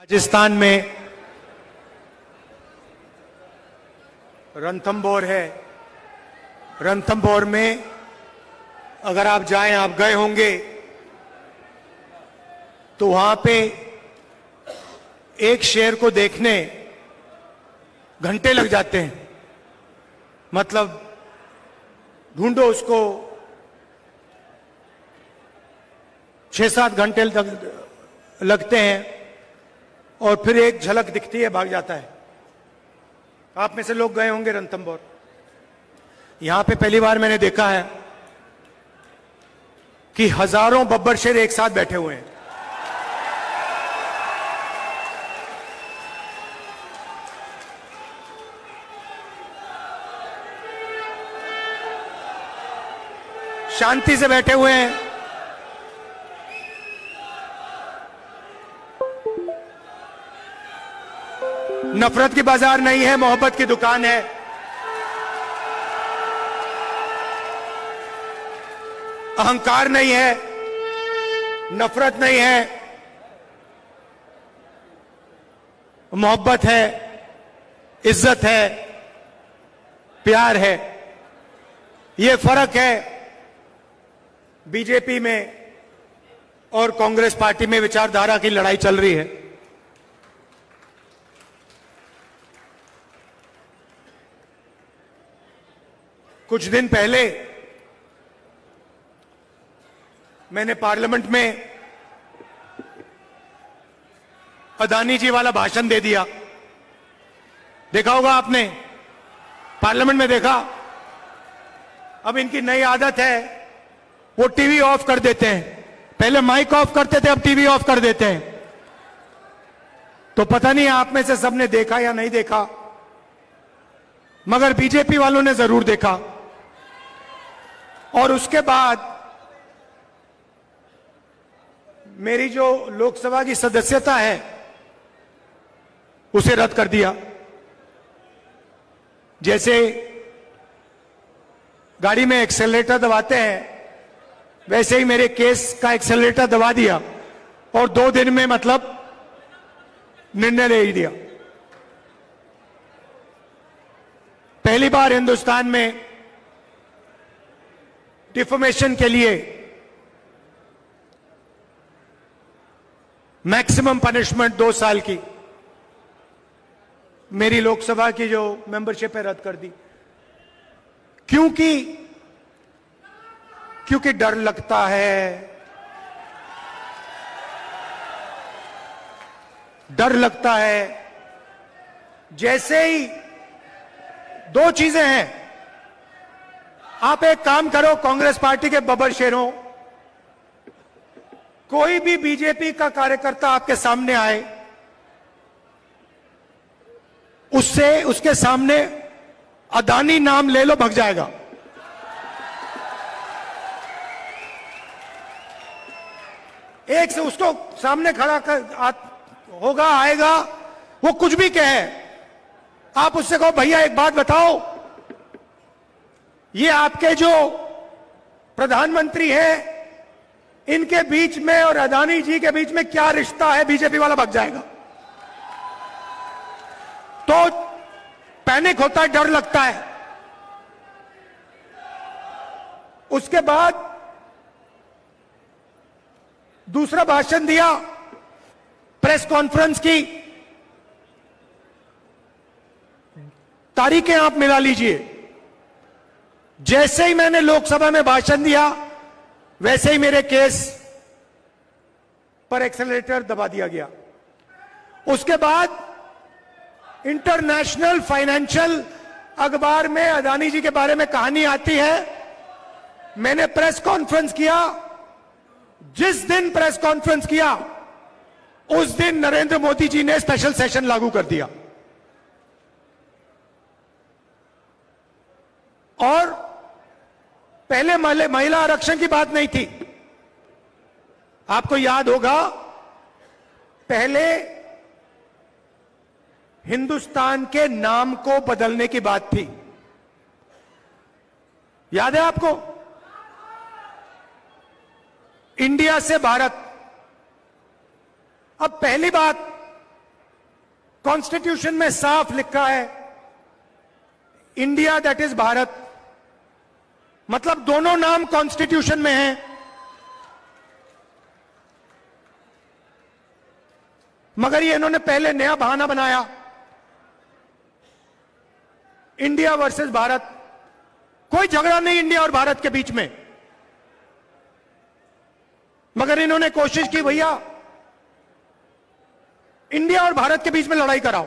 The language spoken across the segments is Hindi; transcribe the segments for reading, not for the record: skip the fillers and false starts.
राजस्थान में रणथंभौर है। रणथंभौर में अगर आप जाएं, आप गए होंगे, तो वहां पे एक शेर को देखने घंटे लग जाते हैं। मतलब ढूंढो उसको, 6-7 घंटे लगते हैं और फिर एक झलक दिखती है, भाग जाता है। आप में से लोग गए होंगे रणथंभौर। यहां पे पहली बार मैंने देखा है कि हजारों बब्बर शेर एक साथ बैठे हुए हैं। शांति से बैठे हुए हैं। नफरत की बाजार नहीं है, मोहब्बत की दुकान है। अहंकार नहीं है, नफरत नहीं है, मोहब्बत है, इज्जत है, प्यार है। यह फर्क है बीजेपी में और कांग्रेस पार्टी में। विचारधारा की लड़ाई चल रही है। कुछ दिन पहले मैंने पार्लियामेंट में अदानी जी वाला भाषण दे दिया। देखा होगा आपने, पार्लियामेंट में देखा। अब इनकी नई आदत है, वो टीवी ऑफ कर देते हैं। पहले माइक ऑफ करते थे, अब टीवी ऑफ कर देते हैं। तो पता नहीं आप में से सबने देखा या नहीं देखा, मगर बीजेपी वालों ने जरूर देखा। और उसके बाद मेरी जो लोकसभा की सदस्यता है उसे रद्द कर दिया। जैसे गाड़ी में एक्सेलरेटर दबाते हैं, वैसे ही मेरे केस का एक्सेलरेटर दबा दिया और 2 दिन में मतलब निर्णय ले ही दिया। पहली बार हिंदुस्तान में डिफॉर्मेशन के लिए मैक्सिमम पनिशमेंट 2 साल की मेरी लोकसभा की जो मेंबरशिप है रद्द कर दी। क्योंकि डर लगता है। डर लगता है। जैसे ही 2 चीजें हैं। आप एक काम करो, कांग्रेस पार्टी के बब्बर शेरों, कोई भी बीजेपी का कार्यकर्ता आपके सामने आए, उसके सामने अदानी नाम ले लो, भग जाएगा। एक से उसको सामने खड़ा कर होगा, आएगा, वो कुछ भी कहे, आप उससे कहो भैया एक बात बताओ, ये आपके जो प्रधानमंत्री हैं इनके बीच में और अदानी जी के बीच में क्या रिश्ता है, बीजेपी वाला भग जाएगा। तो पैनिक होता है, डर लगता है। उसके बाद दूसरा भाषण दिया, प्रेस कॉन्फ्रेंस की तारीखें आप मिला लीजिए। जैसे ही मैंने लोकसभा में भाषण दिया, वैसे ही मेरे केस पर एक्सेलरेटर दबा दिया गया। उसके बाद इंटरनेशनल फाइनेंशियल अखबार में अदानी जी के बारे में कहानी आती है। मैंने प्रेस कॉन्फ्रेंस किया। जिस दिन प्रेस कॉन्फ्रेंस किया, उस दिन नरेंद्र मोदी जी ने स्पेशल सेशन लागू कर दिया। और पहले महिला आरक्षण की बात नहीं थी। आपको याद होगा, पहले हिंदुस्तान के नाम को बदलने की बात थी। याद है आपको? इंडिया से भारत। अब पहली बात कॉन्स्टिट्यूशन में साफ लिखा है इंडिया दैट इज भारत, मतलब दोनों नाम कॉन्स्टिट्यूशन में हैं। मगर ये इन्होंने पहले नया बहाना बनाया, इंडिया वर्सेस भारत। कोई झगड़ा नहीं इंडिया और भारत के बीच में, मगर इन्होंने कोशिश की भैया इंडिया और भारत के बीच में लड़ाई कराओ।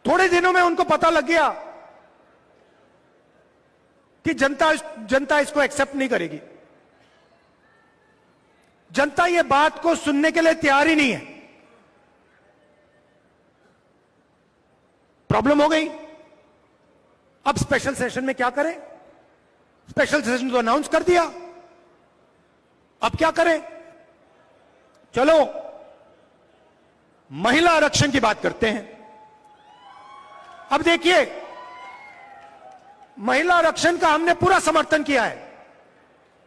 थोड़े दिनों में उनको पता लग गया कि जनता इसको एक्सेप्ट नहीं करेगी। जनता ये बात को सुनने के लिए तैयार ही नहीं है। प्रॉब्लम हो गई। अब स्पेशल सेशन में क्या करें? स्पेशल सेशन तो अनाउंस कर दिया, अब क्या करें? चलो महिला आरक्षण की बात करते हैं। अब देखिए, महिला आरक्षण का हमने पूरा समर्थन किया है।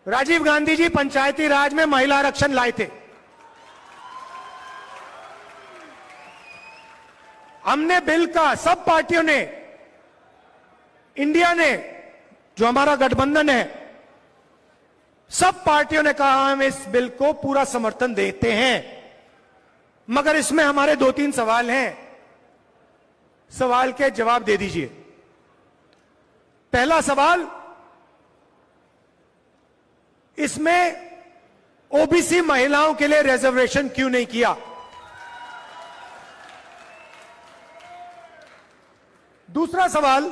राजीव गांधी जी पंचायती राज में महिला आरक्षण लाए थे। हमने बिल का सब पार्टियों ने, इंडिया ने, जो हमारा गठबंधन है, सब पार्टियों ने कहा हम इस बिल को पूरा समर्थन देते हैं। मगर इसमें हमारे 2-3 सवाल हैं, सवाल के जवाब दे दीजिए। पहला सवाल, इसमें ओबीसी महिलाओं के लिए रिजर्वेशन क्यों नहीं किया? दूसरा सवाल,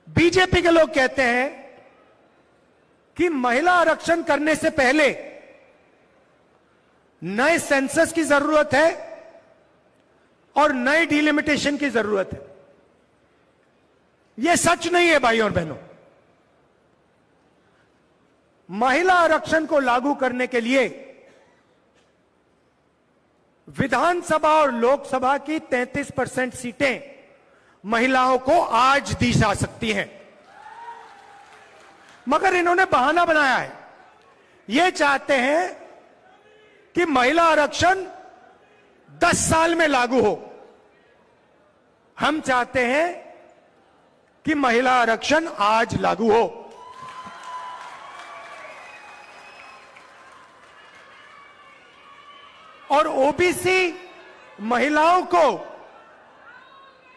बीजेपी के लोग कहते हैं कि महिला आरक्षण करने से पहले नए सेंसस की जरूरत है और नए डिलिमिटेशन की जरूरत है। यह सच नहीं है भाइयों और बहनों। महिला आरक्षण को लागू करने के लिए विधानसभा और लोकसभा की 33% सीटें महिलाओं को आज दी जा सकती हैं। मगर इन्होंने बहाना बनाया है। ये चाहते हैं कि महिला आरक्षण 10 साल में लागू हो। हम चाहते हैं कि महिला आरक्षण आज लागू हो। और ओबीसी महिलाओं को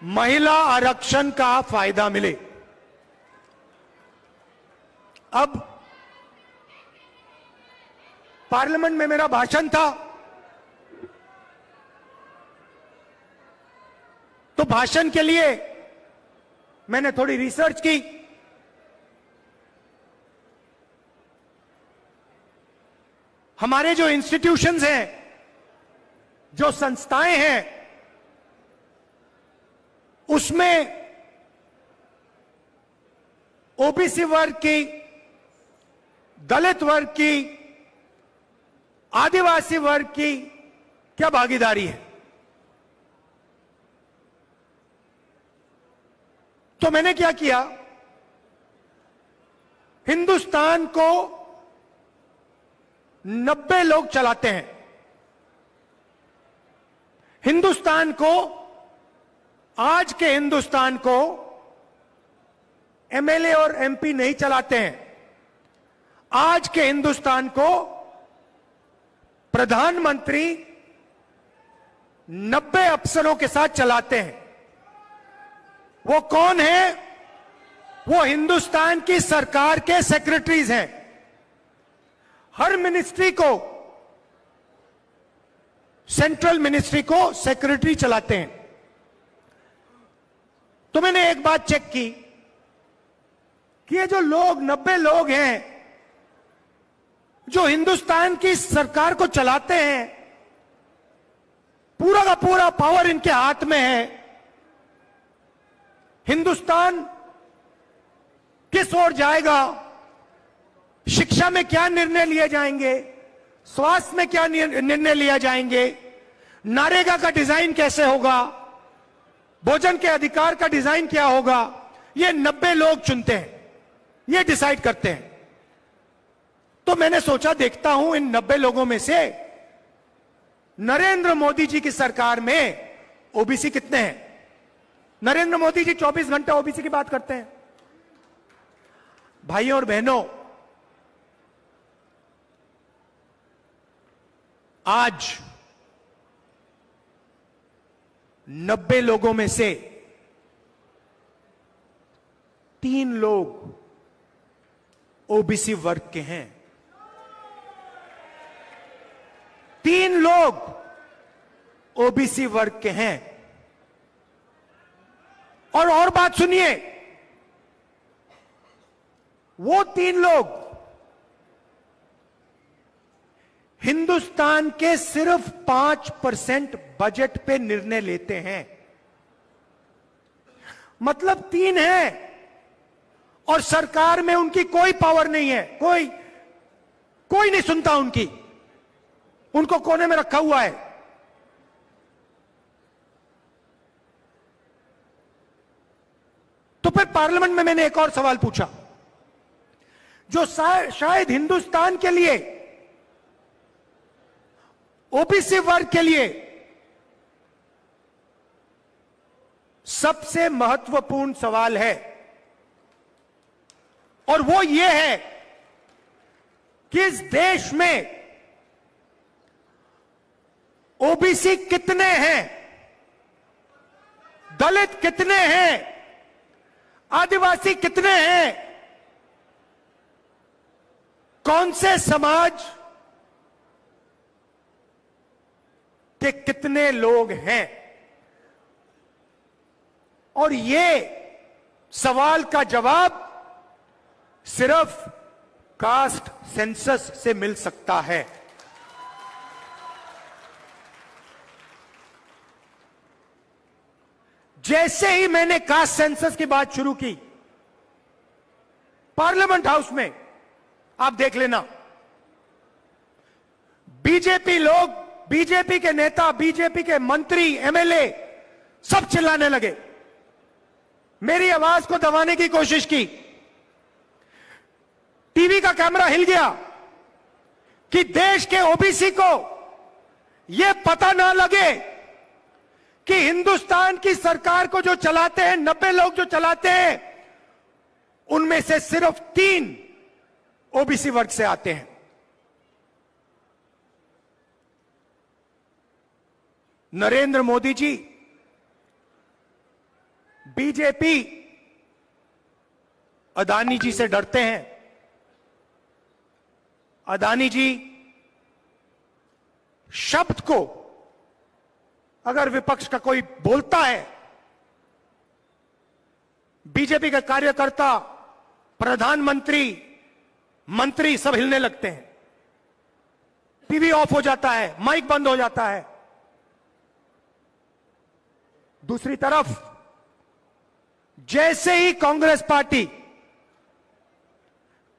महिला आरक्षण का फायदा मिले। अब पार्लियामेंट में मेरा भाषण था, तो भाषण के लिए मैंने थोड़ी रिसर्च की। हमारे जो इंस्टीट्यूशंस हैं, जो संस्थाएं हैं, उसमें ओबीसी वर्ग की, दलित वर्ग की, आदिवासी वर्ग की क्या भागीदारी है? तो मैंने क्या किया, हिंदुस्तान को 90 लोग चलाते हैं। हिंदुस्तान को, आज के हिंदुस्तान को एमएलए और एमपी नहीं चलाते हैं। आज के हिंदुस्तान को प्रधानमंत्री 90 अफसरों के साथ चलाते हैं। वो कौन है? वो हिंदुस्तान की सरकार के सेक्रेटरीज हैं। हर मिनिस्ट्री को, सेंट्रल मिनिस्ट्री को सेक्रेटरी चलाते हैं। तो मैंने एक बात चेक की कि ये जो लोग 90 लोग हैं जो हिंदुस्तान की सरकार को चलाते हैं, पूरा का पूरा पावर इनके हाथ में है। हिंदुस्तान किस ओर जाएगा, शिक्षा में क्या निर्णय लिए जाएंगे, स्वास्थ्य में क्या निर्णय लिया जाएंगे, नरेगा का डिजाइन कैसे होगा, भोजन के अधिकार का डिजाइन क्या होगा, ये 90 लोग चुनते हैं, ये डिसाइड करते हैं। तो मैंने सोचा देखता हूं इन 90 लोगों में से नरेंद्र मोदी जी की सरकार में ओबीसी कितने हैं? नरेंद्र मोदी जी 24 घंटे ओबीसी की बात करते हैं। भाइयों और बहनों, आज 90 लोगों में से 3 लोग ओबीसी वर्ग के हैं। 3 लोग ओबीसी वर्ग के हैं। और बात सुनिए, वो 3 लोग हिंदुस्तान के सिर्फ 5% बजट पे निर्णय लेते हैं। मतलब 3 हैं और सरकार में उनकी कोई पावर नहीं है। कोई नहीं सुनता उनकी, उनको कोने में रखा हुआ है। तो फिर पार्लियामेंट में मैंने एक और सवाल पूछा, जो शायद हिंदुस्तान के लिए, ओबीसी वर्ग के लिए सबसे महत्वपूर्ण सवाल है, और वो ये है कि इस देश में ओबीसी कितने हैं, दलित कितने हैं, आदिवासी कितने हैं, कौन से समाज के कितने लोग हैं। और ये सवाल का जवाब सिर्फ कास्ट सेंसस से मिल सकता है। जैसे ही मैंने कास्ट सेंसस की बात शुरू की पार्लियामेंट हाउस में, आप देख लेना, बीजेपी लोग, बीजेपी के नेता, बीजेपी के मंत्री, एमएलए सब चिल्लाने लगे, मेरी आवाज को दबाने की कोशिश की। टीवी का कैमरा हिल गया कि देश के ओबीसी को यह पता ना लगे कि हिंदुस्तान की सरकार को जो चलाते हैं, 90 लोग जो चलाते हैं, उनमें से सिर्फ 3 ओबीसी वर्ग से आते हैं। नरेंद्र मोदी जी, बीजेपी अदानी जी से डरते हैं। अदानी जी शब्द को अगर विपक्ष का कोई बोलता है, बीजेपी के कार्यकर्ता, प्रधानमंत्री, मंत्री सब हिलने लगते हैं, टीवी ऑफ हो जाता है, माइक बंद हो जाता है। दूसरी तरफ जैसे ही कांग्रेस पार्टी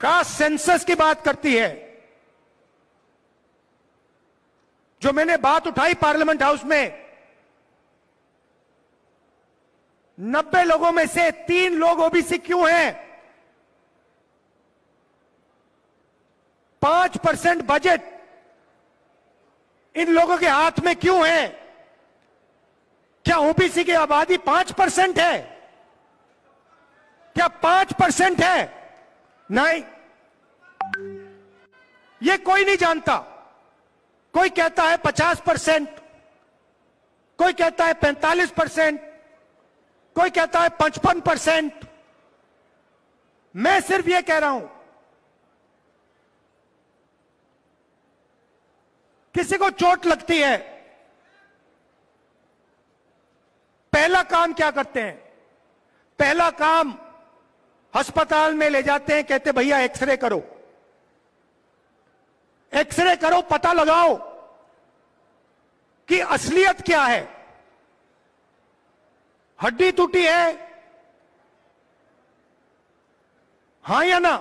कास्ट सेंसस की बात करती है, जो मैंने बात उठाई पार्लियामेंट हाउस में, 90 लोगों में से 3 लोग ओबीसी क्यों हैं? 5% बजट इन लोगों के हाथ में क्यों है? क्या ओबीसी की आबादी 5% है? क्या 5% है? नहीं, ये कोई नहीं जानता। कोई कहता है 50%, कोई कहता है 45%, कोई कहता है 55%। मैं सिर्फ ये कह रहा हूं, किसी को चोट लगती है, पहला काम क्या करते हैं? पहला काम अस्पताल में ले जाते हैं, कहते भैया एक्सरे करो, एक्सरे करो, पता लगाओ कि असलियत क्या है। हड्डी टूटी है, हां या ना?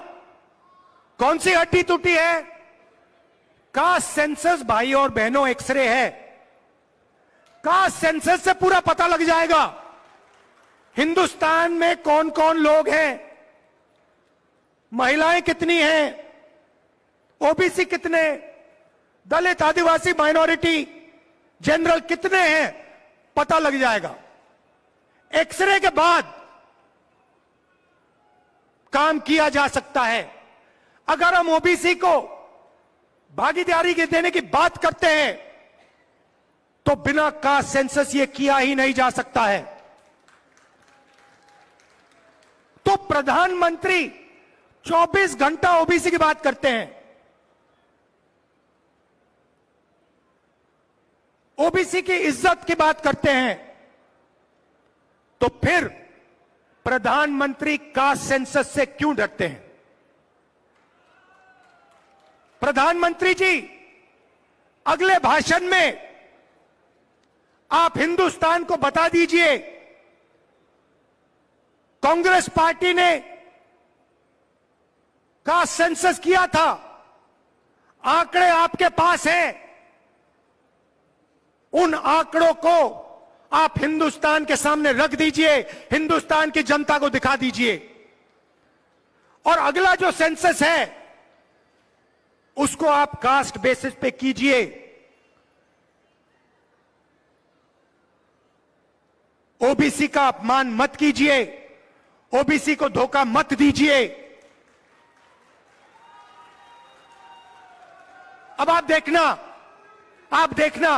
कौन सी हड्डी टूटी है? कास्ट सेंसस भाई और बहनों एक्सरे है। कास्ट सेंसस से पूरा पता लग जाएगा हिंदुस्तान में कौन कौन लोग हैं, महिलाएं कितनी हैं, ओबीसी कितने, दलित, आदिवासी, माइनॉरिटी, जनरल कितने हैं पता लग जाएगा। एक्सरे के बाद काम किया जा सकता है। अगर हम ओबीसी को भागीदारी के देने की बात करते हैं तो बिना कास्ट सेंसस ये किया ही नहीं जा सकता है। तो प्रधानमंत्री 24 घंटा ओबीसी की बात करते हैं, ओबीसी की इज्जत की बात करते हैं, तो फिर प्रधानमंत्री कास्ट सेंसस से क्यों डरते हैं? प्रधानमंत्री जी, अगले भाषण में आप हिंदुस्तान को बता दीजिए, कांग्रेस पार्टी ने कास्ट सेंसस किया था, आंकड़े आपके पास हैं, उन आंकड़ों को आप हिंदुस्तान के सामने रख दीजिए, हिंदुस्तान की जनता को दिखा दीजिए। और अगला जो सेंसस है उसको आप कास्ट बेसिस पे कीजिए। ओबीसी का अपमान मत कीजिए, ओबीसी को धोखा मत दीजिए। अब आप देखना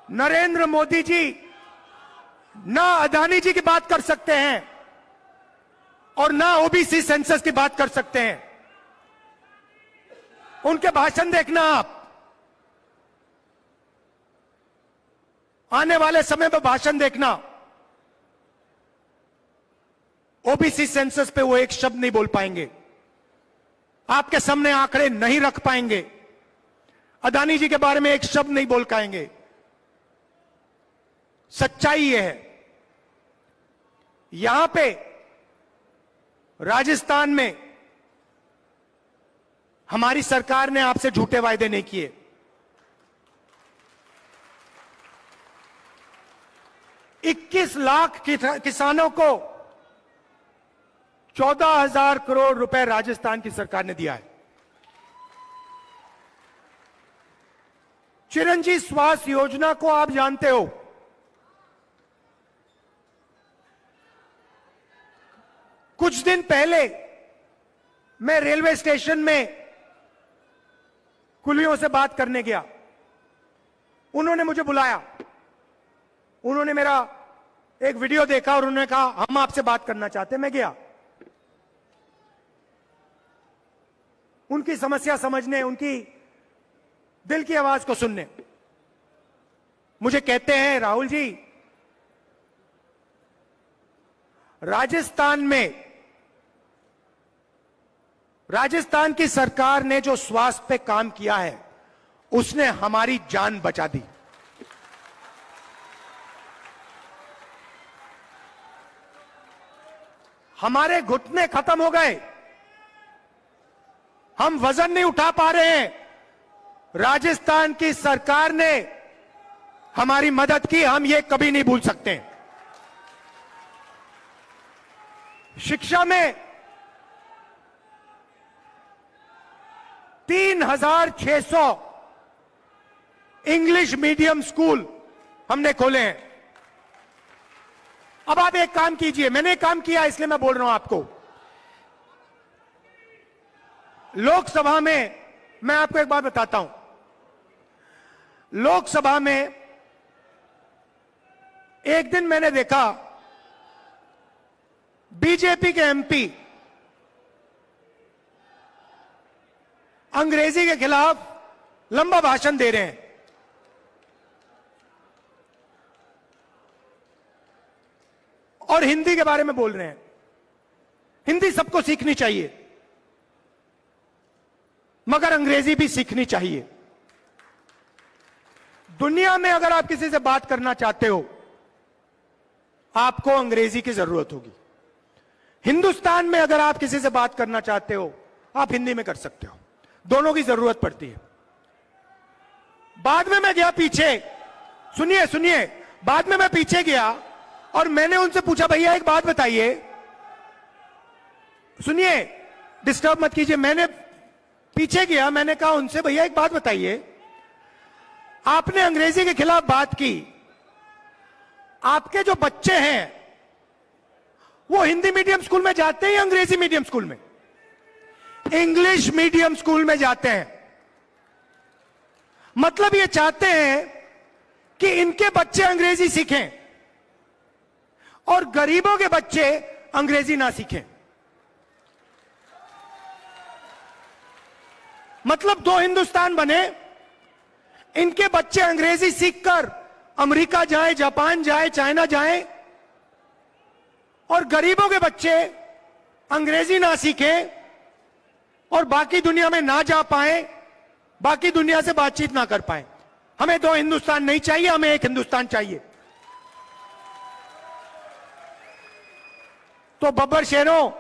नरेंद्र मोदी जी ना अदानी जी की बात कर सकते हैं और ना ओबीसी सेंसस की बात कर सकते हैं। उनके भाषण देखना आप, आने वाले समय में भाषण देखना, ओबीसी सेंसस पे वो एक शब्द नहीं बोल पाएंगे, आपके सामने आंकड़े नहीं रख पाएंगे, अदानी जी के बारे में एक शब्द नहीं बोल पाएंगे। सच्चाई यह है, यहां पे राजस्थान में हमारी सरकार ने आपसे झूठे वायदे नहीं किए। 21 लाख किसानों को 14,000 करोड़ रुपए राजस्थान की सरकार ने दिया है। चिरंजीव स्वास्थ्य योजना को आप जानते हो, कुछ दिन पहले मैं रेलवे स्टेशन में कुलियों से बात करने गया, उन्होंने मुझे बुलाया, उन्होंने मेरा एक वीडियो देखा और उन्होंने कहा हम आपसे बात करना चाहते हैं। मैं गया उनकी समस्या समझने, उनकी दिल की आवाज को सुनने। मुझे कहते हैं राहुल जी, राजस्थान की सरकार ने जो स्वास्थ्य पे काम किया है उसने हमारी जान बचा दी। हमारे घुटने खत्म हो गए, हम वजन नहीं उठा पा रहे हैं, राजस्थान की सरकार ने हमारी मदद की, हम ये कभी नहीं भूल सकते। शिक्षा में 3,600 इंग्लिश मीडियम स्कूल हमने खोले हैं। अब आप एक काम कीजिए, मैंने एक काम किया इसलिए मैं बोल रहा हूं आपको। लोकसभा में मैं आपको एक बात बताता हूं, लोकसभा में एक दिन मैंने देखा बीजेपी के एमपी अंग्रेजी के खिलाफ लंबा भाषण दे रहे हैं। और हिंदी के बारे में बोल रहे हैं। हिंदी सबको सीखनी चाहिए, मगर अंग्रेजी भी सीखनी चाहिए। दुनिया में अगर आप किसी से बात करना चाहते हो, आपको अंग्रेजी की जरूरत होगी। हिंदुस्तान में अगर आप किसी से बात करना चाहते हो, आप हिंदी में कर सकते हो। दोनों की जरूरत पड़ती है। बाद में मैं गया पीछे, सुनिए, बाद में मैं पीछे गया और मैंने उनसे पूछा, भैया एक बात बताइए, सुनिए, डिस्टर्ब मत कीजिए। मैंने पीछे गया, मैंने कहा उनसे, भैया एक बात बताइए, आपने अंग्रेजी के खिलाफ बात की। आपके जो बच्चे हैं वो हिंदी मीडियम स्कूल में जाते हैं या अंग्रेजी मीडियम स्कूल में? इंग्लिश मीडियम स्कूल में जाते हैं। मतलब ये चाहते हैं कि इनके बच्चे अंग्रेजी सीखें और गरीबों के बच्चे अंग्रेजी ना सीखें। मतलब दो हिंदुस्तान बने, इनके बच्चे अंग्रेजी सीखकर अमेरिका जाएं, जापान जाएं, चाइना जाएं, और गरीबों के बच्चे अंग्रेजी ना सीखें और बाकी दुनिया में ना जा पाए, बाकी दुनिया से बातचीत ना कर पाए। हमें दो हिंदुस्तान नहीं चाहिए, हमें एक हिंदुस्तान चाहिए। तो बब्बर शेरों,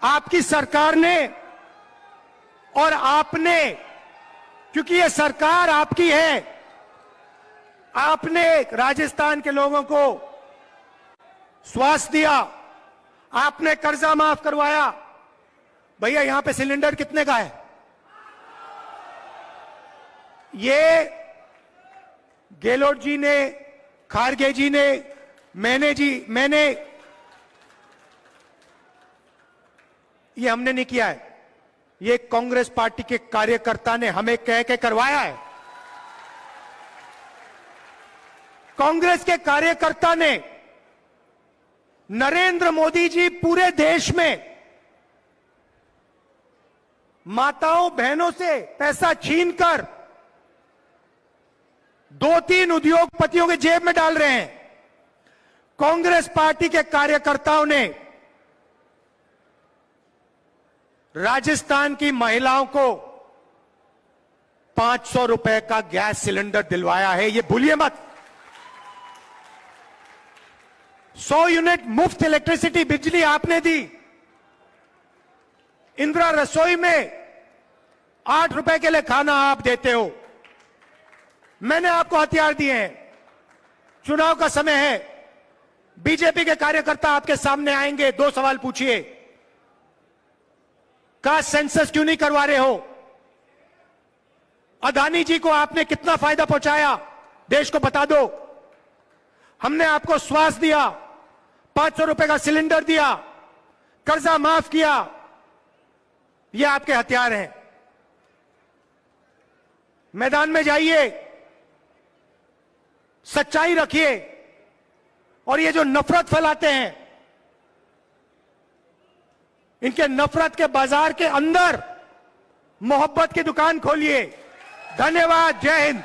आपकी सरकार ने और आपने, क्योंकि ये सरकार आपकी है, आपने राजस्थान के लोगों को स्वास्थ्य दिया, आपने कर्जा माफ करवाया। भैया यहां पे सिलेंडर कितने का है? ये गेहलोत जी ने, खारगे जी ने, मैंने ये हमने नहीं किया है, ये कांग्रेस पार्टी के कार्यकर्ता ने हमें कह के करवाया है। कांग्रेस के कार्यकर्ता ने, नरेंद्र मोदी जी पूरे देश में माताओं बहनों से पैसा छीनकर 2-3 उद्योगपतियों के जेब में डाल रहे हैं। कांग्रेस पार्टी के कार्यकर्ताओं ने राजस्थान की महिलाओं को 500 रुपए का गैस सिलेंडर दिलवाया है, ये भूलिए मत। 100 यूनिट मुफ्त इलेक्ट्रिसिटी बिजली आपने दी। इंदिरा रसोई में 8 रुपए के लिए खाना आप देते हो। मैंने आपको हथियार दिए हैं। चुनाव का समय है, बीजेपी के कार्यकर्ता आपके सामने आएंगे, 2 सवाल पूछिए। कास्ट सेंसस क्यों नहीं करवा रहे हो? अदानी जी को आपने कितना फायदा पहुंचाया, देश को बता दो। हमने आपको स्वास्थ्य दिया, 500 रुपए का सिलेंडर दिया, कर्जा माफ किया। ये आपके हथियार हैं। मैदान में जाइए, सच्चाई रखिए, और ये जो नफरत फैलाते हैं, इनके नफरत के बाजार के अंदर मोहब्बत की दुकान खोलिए। धन्यवाद। जय हिंद।